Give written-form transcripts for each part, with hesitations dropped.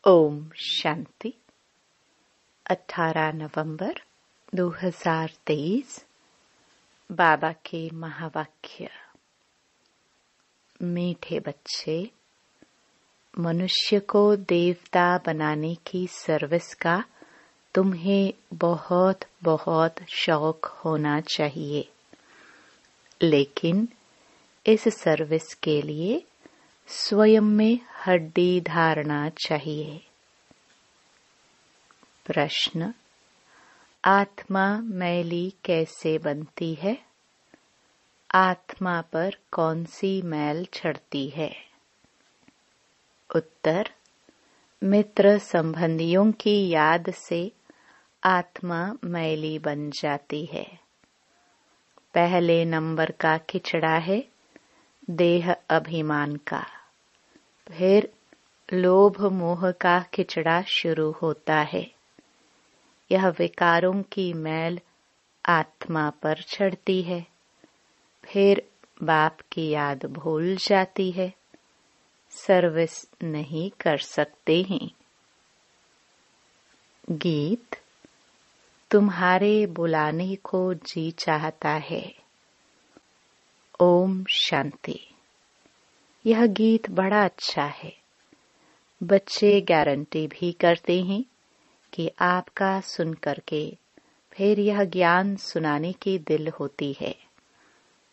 ओम शांति। 18 नवंबर 2023। बाबा के महावाक्य। मीठे बच्चे, मनुष्य को देवता बनाने की सर्विस का तुम्हें बहुत बहुत शौक होना चाहिए, लेकिन इस सर्विस के लिए स्वयं में हड्डी धारना चाहिए। प्रश्न: आत्मा मैली कैसे बनती है? आत्मा पर कौन सी मैल चढ़ती है? उत्तर: मित्र संबंधियों की याद से आत्मा मैली बन जाती है। पहले नंबर का खिचड़ा है देह अभिमान का, फिर लोभ मोह का खिचड़ा शुरू होता है। यह विकारों की मैल आत्मा पर चढ़ती है, फिर बाप की याद भूल जाती है, सर्विस नहीं कर सकते हैं। गीत: तुम्हारे बुलाने को जी चाहता है। ओम शांति। यह गीत बड़ा अच्छा है। बच्चे गारंटी भी करते हैं कि आपका सुन करके फिर यह ज्ञान सुनाने की दिल होती है।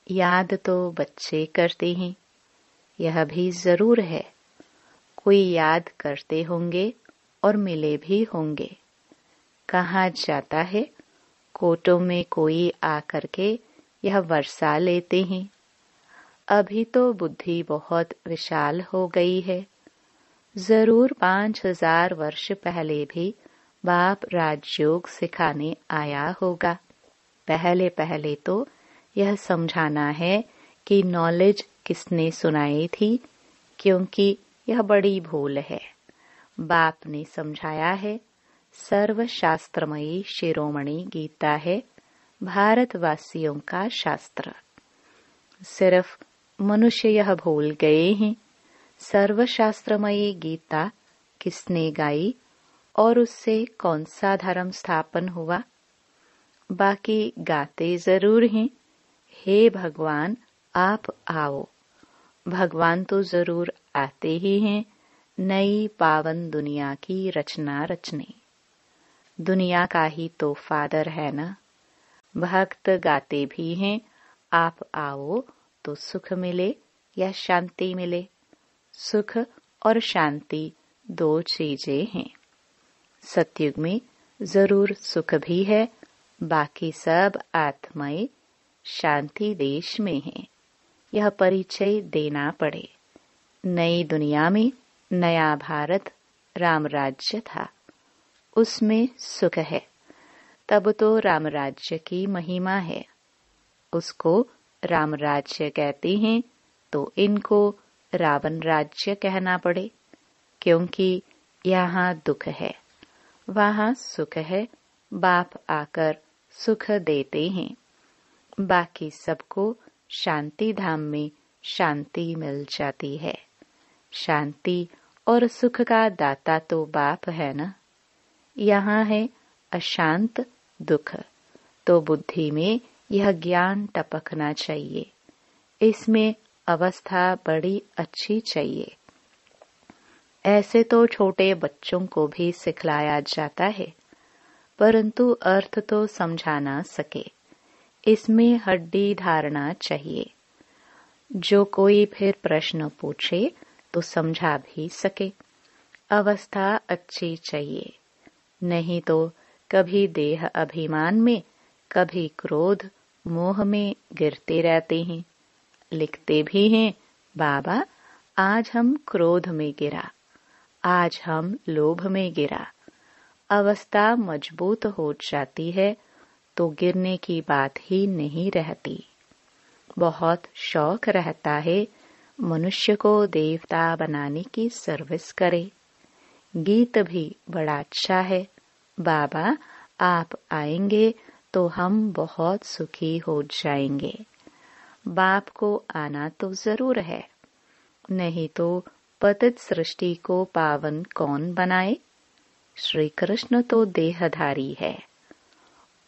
याद तो बच्चे करते हैं, यह भी जरूर है। कोई याद करते होंगे और मिले भी होंगे। कहा जाता है, कोटों में कोई आकर के यह वर्षा लेते हैं। अभी तो बुद्धि बहुत विशाल हो गई है। जरूर 5000 वर्ष पहले भी बाप राजयोग सिखाने आया होगा। पहले पहले तो यह समझाना है कि नॉलेज किसने सुनाई थी, क्योंकि यह बड़ी भूल है। बाप ने समझाया है, सर्वशास्त्रमयी शिरोमणि गीता है भारतवासियों का शास्त्र। सिर्फ मनुष्य यह भूल गए हैं, सर्वशास्त्रमयी गीता किसने गाई और उससे कौन सा धर्म स्थापन हुआ। बाकी गाते जरूर हैं, हे भगवान आप आओ। भगवान तो जरूर आते ही हैं, नई पावन दुनिया की रचना रचने। दुनिया का ही तो फादर है ना। भक्त गाते भी हैं, आप आओ तो सुख मिले या शांति मिले। सुख और शांति दो चीजें हैं। सतयुग में जरूर सुख भी है, बाकी सब आत्माएं शांति देश में हैं। यह परिचय देना पड़े। नई दुनिया में नया भारत राम राज्य था, उसमें सुख है। तब तो राम राज्य की महिमा है, उसको राम राज्य कहते हैं, तो इनको रावण राज्य कहना पड़े, क्योंकि यहाँ दुख है, वहाँ सुख है। बाप आकर सुख देते हैं। बाकी सबको शांति धाम में शांति मिल जाती है। शांति और सुख का दाता तो बाप है ना। यहाँ है अशांत दुख, तो बुद्धि में यह ज्ञान टपकना चाहिए। इसमें अवस्था बड़ी अच्छी चाहिए। ऐसे तो छोटे बच्चों को भी सिखलाया जाता है, परंतु अर्थ तो समझा ना सके। इसमें हड्डी धारना चाहिए। जो कोई फिर प्रश्न पूछे तो समझा भी सके। अवस्था अच्छी चाहिए, नहीं तो कभी देह अभिमान में, कभी क्रोध मोह में गिरते रहते हैं। लिखते भी हैं, बाबा आज हम क्रोध में गिरा, आज हम लोभ में गिरा। अवस्था मजबूत हो जाती है तो गिरने की बात ही नहीं रहती। बहुत शौक रहता है मनुष्य को देवता बनाने की सर्विस करे। गीत भी बड़ा अच्छा है, बाबा आप आएंगे तो हम बहुत सुखी हो जाएंगे। बाप को आना तो जरूर है, नहीं तो पतित सृष्टि को पावन कौन बनाए? श्री कृष्ण तो देहधारी है।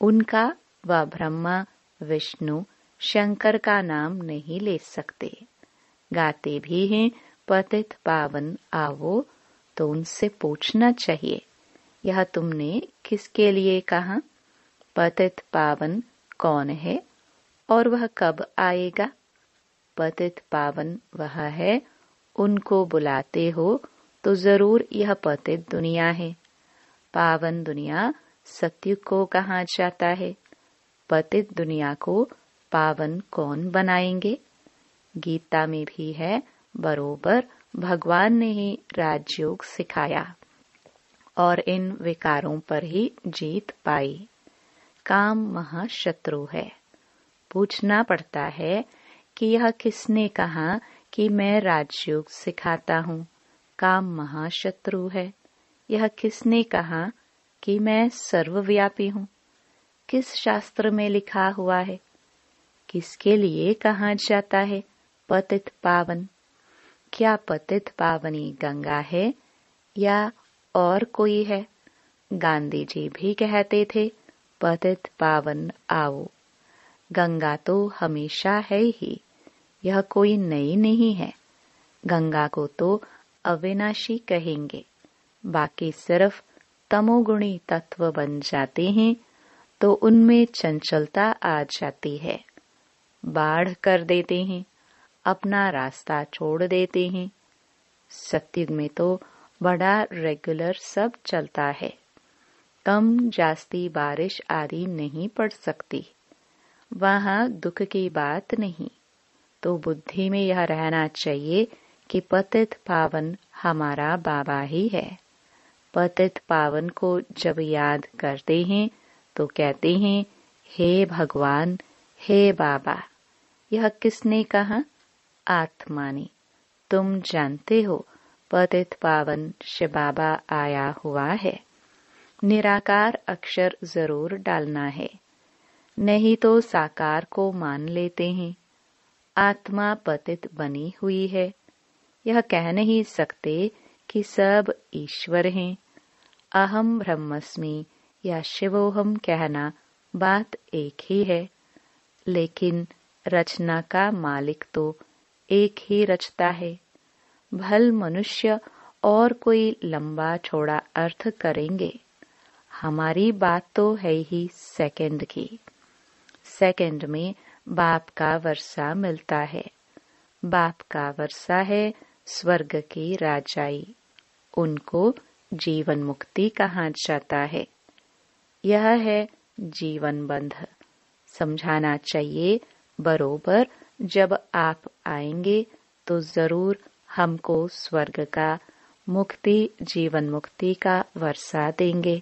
उनका व ब्रह्मा, विष्णु, शंकर का नाम नहीं ले सकते। गाते भी हैं पतित पावन आवो, तो उनसे पूछना चाहिए, यह तुमने किसके लिए कहा? पतित पावन कौन है और वह कब आएगा? पतित पावन वह है, उनको बुलाते हो तो जरूर यह पतित दुनिया है। पावन दुनिया सत्युग को कहा जाता है। पतित दुनिया को पावन कौन बनाएंगे? गीता में भी है, बरोबर भगवान ने ही राजयोग सिखाया और इन विकारों पर ही जीत पाई। काम महाशत्रु है। पूछना पड़ता है कि यह किसने कहा कि मैं राजयोग सिखाता हूँ? काम महाशत्रु है। यह किसने कहा कि मैं सर्वव्यापी हूँ? किस शास्त्र में लिखा हुआ है? किसके लिए कहा जाता है पतित पावन? क्या पतित पावनी गंगा है या और कोई है? गांधी जी भी कहते थे, पतित पावन आओ। गंगा तो हमेशा है ही, यह कोई नई नहीं है। गंगा को तो अविनाशी कहेंगे। बाकी सिर्फ तमोगुणी तत्व बन जाते हैं तो उनमें चंचलता आ जाती है। बाढ़ कर देते हैं, अपना रास्ता छोड़ देते हैं। सत्युग में तो बड़ा रेगुलर सब चलता है। कम जास्ती बारिश आदि नहीं पड़ सकती। वहाँ दुख की बात नहीं। तो बुद्धि में यह रहना चाहिए कि पतित पावन हमारा बाबा ही है। पतित पावन को जब याद करते हैं तो कहते हैं, हे भगवान, हे बाबा। यह किसने कहा? आत्मा ने। तुम जानते हो पतित पावन शिव बाबा आया हुआ है। निराकार अक्षर जरूर डालना है, नहीं तो साकार को मान लेते हैं। आत्मा पतित बनी हुई है। यह कह नहीं सकते कि सब ईश्वर हैं। अहम ब्रह्मस्मि या शिवोहम कहना बात एक ही है, लेकिन रचना का मालिक तो एक ही रचता है। भल मनुष्य और कोई लंबा चौड़ा अर्थ करेंगे। हमारी बात तो है ही सेकंड की। सेकंड में बाप का वर्षा मिलता है। बाप का वर्षा है स्वर्ग की राजाई। उनको जीवन मुक्ति कहा जाता है। यह है जीवन बंध। समझाना चाहिए, बरोबर जब आप आएंगे तो जरूर हमको स्वर्ग का, मुक्ति, जीवन मुक्ति का वर्षा देंगे।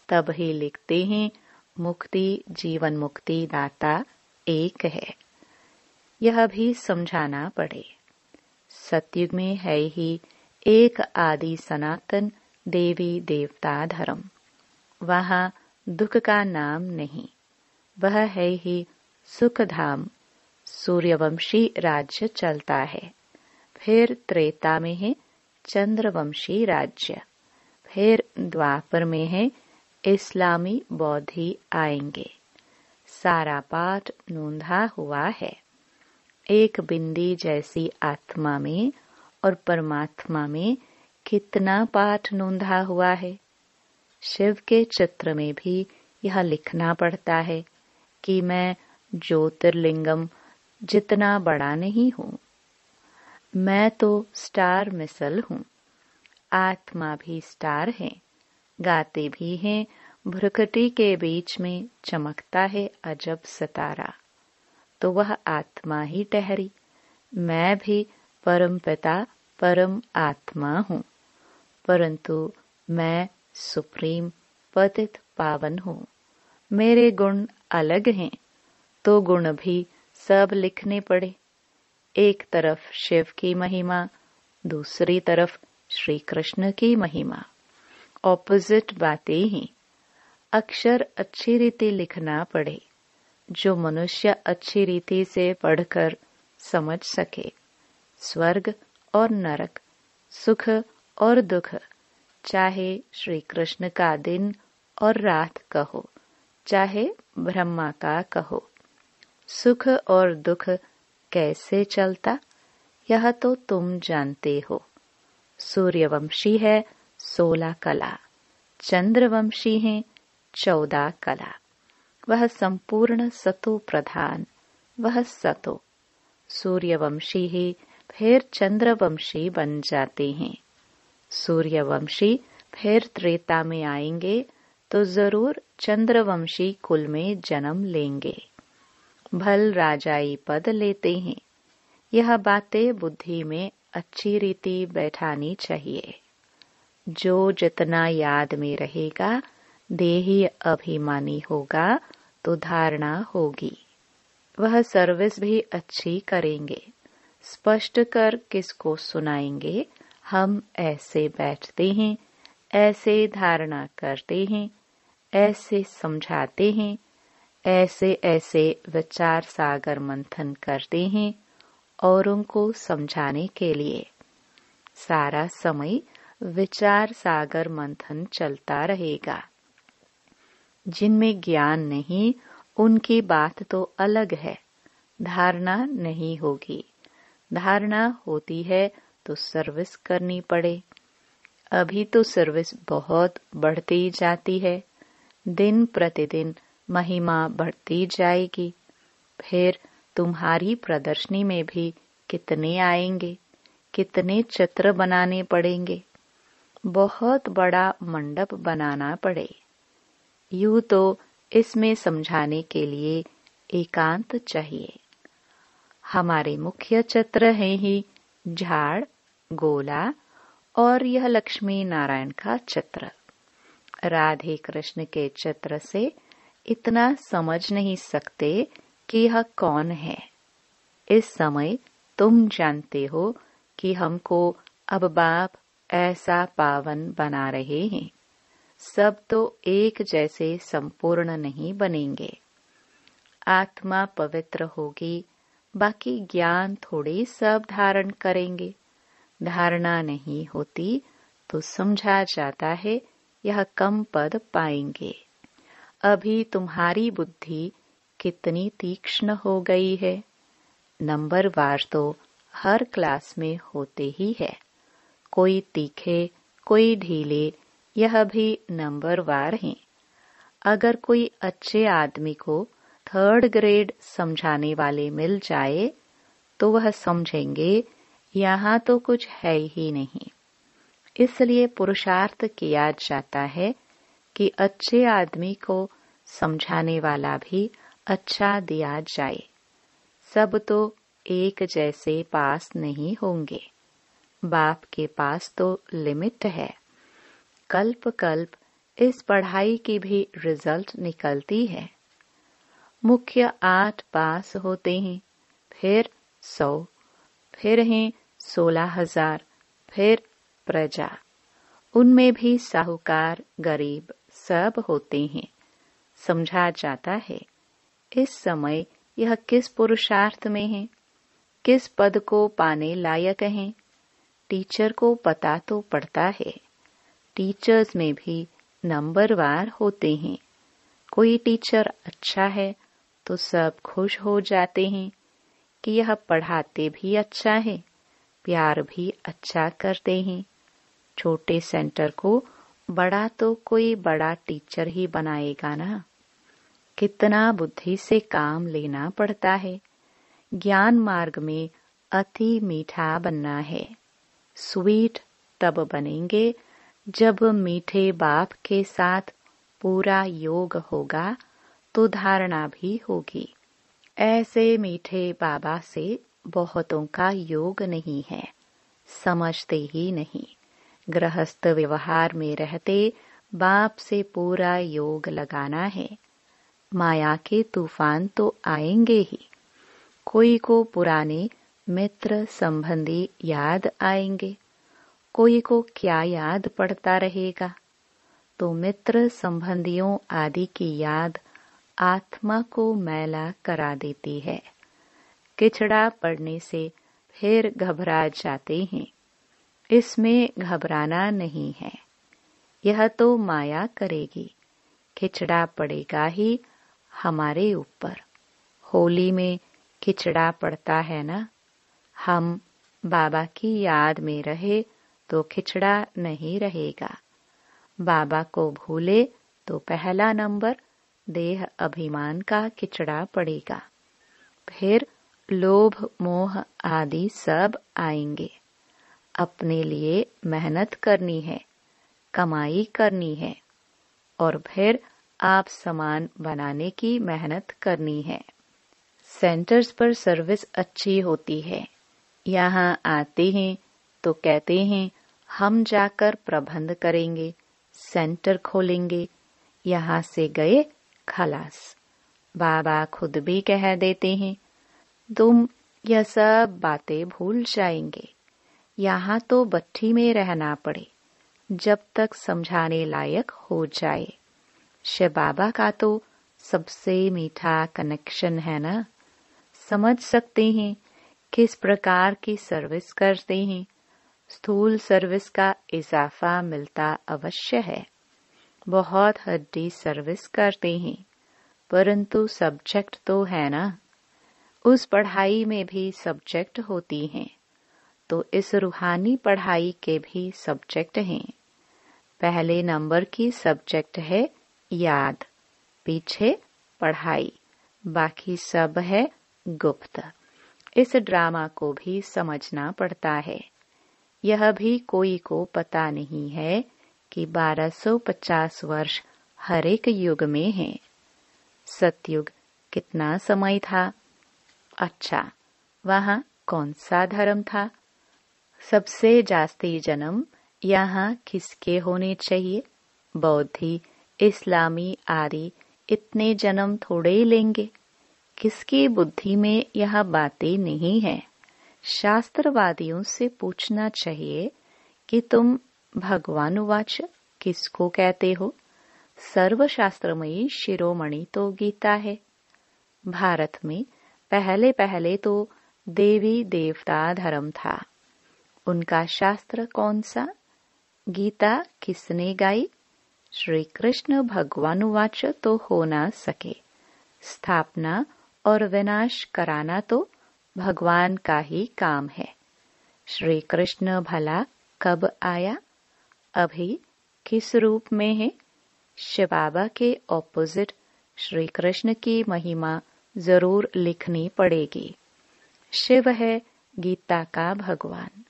तब ही लिखते हैं, मुक्ति जीवन मुक्ति दाता एक है। यह भी समझाना पड़े। सतयुग में है ही एक आदि सनातन देवी देवता धर्म। वहाँ दुख का नाम नहीं, वह है ही सुख धाम। सूर्यवंशी राज्य चलता है। फिर त्रेता में है चंद्रवंशी राज्य। फिर द्वापर में है इस्लामी बौद्धि आएंगे। सारा पाठ नोंधा हुआ है। एक बिंदी जैसी आत्मा में और परमात्मा में कितना पाठ नोंधा हुआ है। शिव के चित्र में भी यह लिखना पड़ता है कि मैं ज्योतिर्लिंगम जितना बड़ा नहीं हूँ। मैं तो स्टार मिसल हूँ। आत्मा भी स्टार है। गाते भी हैं, भ्रुकुटी के बीच में चमकता है अजब सितारा। तो वह आत्मा ही ठहरी। मैं भी परम पिता परम आत्मा हूँ, परंतु मैं सुप्रीम पतित पावन हूँ। मेरे गुण अलग हैं, तो गुण भी सब लिखने पड़े। एक तरफ शिव की महिमा, दूसरी तरफ श्री कृष्ण की महिमा। ऑपोजिट बातें ही। अक्षर अच्छी रीति लिखना पड़े, जो मनुष्य अच्छी रीति से पढ़कर समझ सके। स्वर्ग और नरक, सुख और दुख, चाहे श्री कृष्ण का दिन और रात कहो, चाहे ब्रह्मा का कहो, सुख और दुख कैसे चलता यह तो तुम जानते हो। सूर्यवंशी है 16 कला, चंद्रवंशी है 14 कला। वह संपूर्ण सतो प्रधान, वह सतो। सूर्यवंशी ही फिर चंद्रवंशी बन जाते हैं। सूर्यवंशी फिर त्रेता में आएंगे तो जरूर चंद्रवंशी कुल में जन्म लेंगे, भल राजाई पद लेते हैं। यह बातें बुद्धि में अच्छी रीति बैठानी चाहिए। जो जितना याद में रहेगा, देही अभिमानी होगा तो धारणा होगी। वह सर्विस भी अच्छी करेंगे। स्पष्ट कर किसको सुनाएंगे, हम ऐसे बैठते हैं, ऐसे धारणा करते हैं, ऐसे समझाते हैं, ऐसे ऐसे विचार सागर मंथन करते हैं और उनको समझाने के लिए सारा समय विचार सागर मंथन चलता रहेगा। जिनमें ज्ञान नहीं उनकी बात तो अलग है, धारणा नहीं होगी। धारणा होती है तो सर्विस करनी पड़े। अभी तो सर्विस बहुत बढ़ती जाती है, दिन प्रतिदिन महिमा बढ़ती जाएगी। फिर तुम्हारी प्रदर्शनी में भी कितने आएंगे, कितने चित्र बनाने पड़ेंगे, बहुत बड़ा मंडप बनाना पड़े। यूं तो इसमें समझाने के लिए एकांत चाहिए। हमारे मुख्य चित्र हैं ही झाड़, गोला और यह लक्ष्मी नारायण का चित्र। राधे कृष्ण के चित्र से इतना समझ नहीं सकते कि यह कौन है। इस समय तुम जानते हो कि हमको अब बाप ऐसा पावन बना रहे हैं। सब तो एक जैसे संपूर्ण नहीं बनेंगे। आत्मा पवित्र होगी, बाकी ज्ञान थोड़े सब धारण करेंगे। धारणा नहीं होती तो समझा जाता है यह कम पद पाएंगे। अभी तुम्हारी बुद्धि कितनी तीक्ष्ण हो गई है। नंबर वार तो हर क्लास में होते ही है। कोई तीखे, कोई ढीले, यह भी नंबर वार हैं। अगर कोई अच्छे आदमी को 3rd ग्रेड समझाने वाले मिल जाए तो वह समझेंगे यहाँ तो कुछ है ही नहीं। इसलिए पुरुषार्थ किया जाता है कि अच्छे आदमी को समझाने वाला भी अच्छा दिया जाए। सब तो एक जैसे पास नहीं होंगे। बाप के पास तो लिमिट है। कल्प कल्प इस पढ़ाई की भी रिजल्ट निकलती है। मुख्य 8 पास होते हैं, फिर 100, फिर हैं 16,000, फिर प्रजा। उनमें भी साहूकार, गरीब सब होते हैं। समझा जाता है इस समय यह किस पुरुषार्थ में है, किस पद को पाने लायक हैं। टीचर को पता तो पड़ता है। टीचर्स में भी नंबरवार होते हैं। कोई टीचर अच्छा है तो सब खुश हो जाते हैं कि यह पढ़ाते भी अच्छा है, प्यार भी अच्छा करते हैं। छोटे सेंटर को बड़ा तो कोई बड़ा टीचर ही बनाएगा ना। कितना बुद्धि से काम लेना पड़ता है। ज्ञान मार्ग में अति मीठा बनना है। स्वीट तब बनेंगे जब मीठे बाप के साथ पूरा योग होगा तो धारणा भी होगी। ऐसे मीठे बाबा से बहुतों का योग नहीं है, समझते ही नहीं। गृहस्थ व्यवहार में रहते बाप से पूरा योग लगाना है। माया के तूफान तो आएंगे ही। कोई को पुराने मित्र संबंधी याद आएंगे, कोई को क्या याद पड़ता रहेगा। तो मित्र संबंधियों आदि की याद आत्मा को मैला करा देती है। किचड़ा पड़ने से फिर घबरा जाते हैं। इसमें घबराना नहीं है, यह तो माया करेगी, खिचड़ा पड़ेगा ही हमारे ऊपर। होली में खिचड़ा पड़ता है ना। हम बाबा की याद में रहे तो खिचड़ा नहीं रहेगा। बाबा को भूले तो पहला नंबर देह अभिमान का खिचड़ा पड़ेगा। फिर लोभ मोह आदि सब आएंगे। अपने लिए मेहनत करनी है, कमाई करनी है और फिर आप समान बनाने की मेहनत करनी है। सेंटर्स पर सर्विस अच्छी होती है। यहाँ आते हैं तो कहते हैं हम जाकर प्रबंध करेंगे, सेंटर खोलेंगे। यहाँ से गए खलास। बाबा खुद भी कह देते हैं तुम यह सब बातें भूल जाएंगे। यहाँ तो भट्ठी में रहना पड़े जब तक समझाने लायक हो जाए। शिव बाबा का तो सबसे मीठा कनेक्शन है ना। समझ सकते हैं किस प्रकार की सर्विस करते हैं। स्थूल सर्विस का इजाफा मिलता अवश्य है। बहुत हड्डी सर्विस करते हैं, परंतु सब्जेक्ट तो है ना। उस पढ़ाई में भी सब्जेक्ट होती हैं, तो इस रूहानी पढ़ाई के भी सब्जेक्ट हैं। पहले नंबर की सब्जेक्ट है याद, पीछे पढ़ाई, बाकी सब है गुप्त। इस ड्रामा को भी समझना पड़ता है। यह भी कोई को पता नहीं है कि 1250 वर्ष हर एक युग में है। सतयुग कितना समय था? अच्छा, वहाँ कौन सा धर्म था? सबसे जास्ती जन्म यहाँ किसके होने चाहिए? बौद्धि, इस्लामी आदि इतने जन्म थोड़े लेंगे। किसकी बुद्धि में यह बातें नहीं है? शास्त्रवादियों से पूछना चाहिए कि तुम भगवानुवाच किसको कहते हो? सर्वशास्त्रमयी शिरोमणि तो गीता है। भारत में पहले पहले तो देवी देवता धर्म था। उनका शास्त्र कौन सा? गीता किसने गाई? श्री कृष्ण भगवानुवाच तो हो ना सके। स्थापना और विनाश कराना तो भगवान का ही काम है। श्री कृष्ण भला कब आया? अभी किस रूप में है? शिव बाबा के ऑपोजिट श्री कृष्ण की महिमा जरूर लिखनी पड़ेगी। शिव है गीता का भगवान।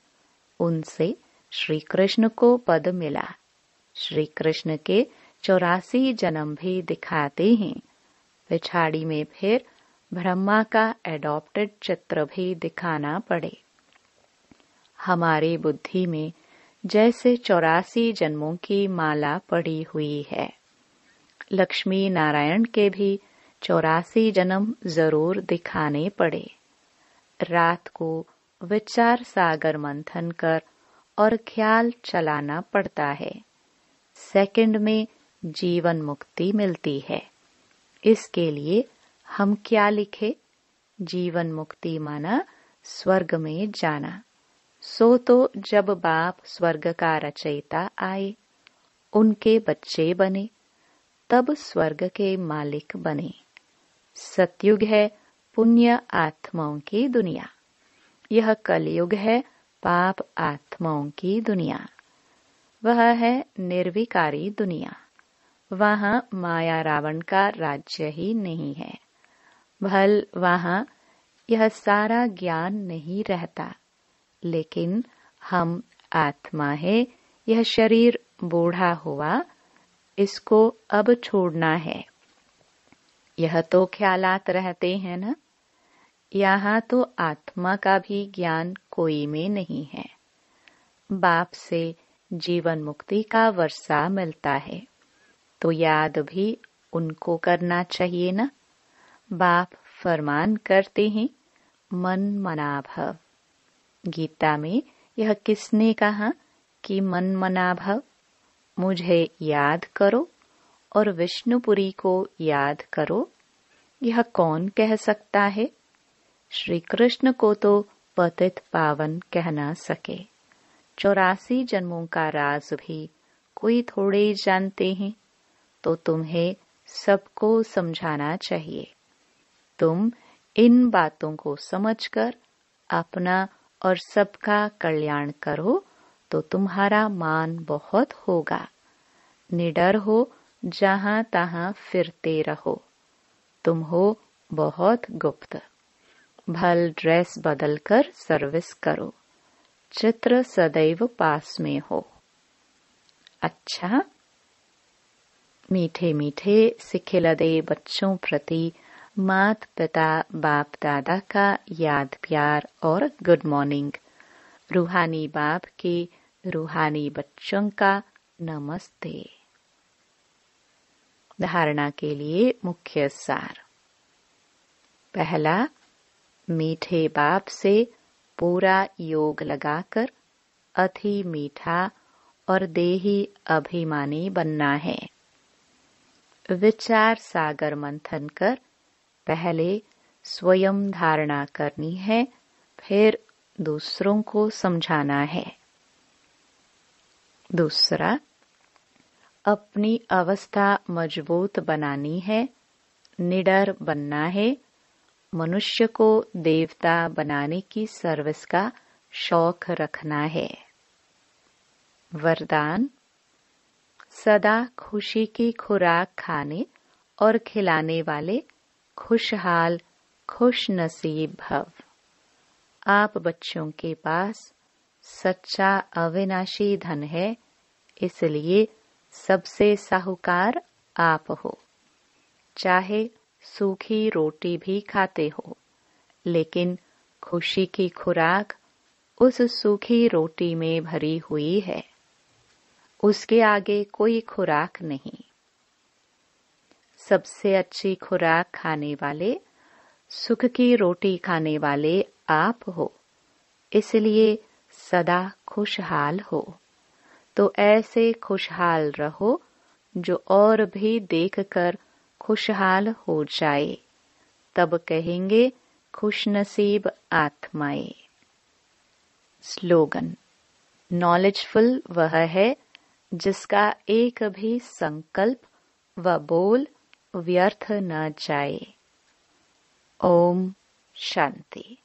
उनसे श्री कृष्ण को पद मिला। श्री कृष्ण के 84 जन्म भी दिखाते हैं। पिछाड़ी में फिर ब्रह्मा का एडॉप्टेड चित्र भी दिखाना पड़े। हमारी बुद्धि में जैसे 84 जन्मों की माला पड़ी हुई है। लक्ष्मी नारायण के भी 84 जन्म जरूर दिखाने पड़े। रात को विचार सागर मंथन कर और ख्याल चलाना पड़ता है। सेकंड में जीवन मुक्ति मिलती है। इसके लिए हम क्या लिखे? जीवन मुक्ति माना स्वर्ग में जाना। सो तो जब बाप स्वर्ग का रचयिता आए, उनके बच्चे बने, तब स्वर्ग के मालिक बने। सतयुग है पुण्य आत्माओं की दुनिया। यह कलयुग है पाप आत्माओं की दुनिया। वह है निर्विकारी दुनिया। वहाँ माया रावण का राज्य ही नहीं है। भल वहाँ यह सारा ज्ञान नहीं रहता। लेकिन हम आत्मा है, यह शरीर बूढ़ा हुआ, इसको अब छोड़ना है। यह तो ख्यालात रहते हैं ना। यहाँ तो आत्मा का भी ज्ञान कोई में नहीं है। बाप से जीवन मुक्ति का वर्षा मिलता है, तो याद भी उनको करना चाहिए ना। बाप फरमान करते हैं मन मना भव। गीता में यह किसने कहा कि मन मना भव? मुझे याद करो और विष्णुपुरी को याद करो। यह कौन कह सकता है? श्री कृष्ण को तो पतित पावन कह न सके। 84 जन्मों का राज भी कोई थोड़े जानते हैं, तो तुम्हें सबको समझाना चाहिए। तुम इन बातों को समझकर अपना और सबका कल्याण करो तो तुम्हारा मान बहुत होगा। निडर हो, जहां तहां फिरते रहो। तुम हो बहुत गुप्त। भल ड्रेस बदलकर सर्विस करो। चित्र सदैव पास में हो। अच्छा, मीठे मीठे सिखिलदे बच्चों प्रति मात पिता बाप दादा का याद प्यार और गुड मॉर्निंग। रूहानी बाप के रूहानी बच्चों का नमस्ते। धारणा के लिए मुख्य सार। पहला, मीठे बाप से पूरा योग लगाकर अति मीठा और देही अभिमानी बनना है। विचार सागर मंथन कर पहले स्वयं धारणा करनी है, फिर दूसरों को समझाना है। दूसरा, अपनी अवस्था मजबूत बनानी है, निडर बनना है। मनुष्य को देवता बनाने की सर्विस का शौक रखना है। वरदान, सदा खुशी की खुराक खाने और खिलाने वाले खुशहाल खुश नसीब भव। आप बच्चों के पास सच्चा अविनाशी धन है, इसलिए सबसे साहूकार आप हो। चाहे सूखी रोटी भी खाते हो, लेकिन खुशी की खुराक उस सूखी रोटी में भरी हुई है, उसके आगे कोई खुराक नहीं। सबसे अच्छी खुराक खाने वाले, सुख की रोटी खाने वाले आप हो, इसलिए सदा खुशहाल हो। तो ऐसे खुशहाल रहो जो और भी देखकर खुशहाल हो जाए, तब कहेंगे खुशनसीब आत्माएं। स्लोगन, नॉलेजफुल वह है जिसका एक भी संकल्प व बोल व्यर्थ न जाए। ओम शांति।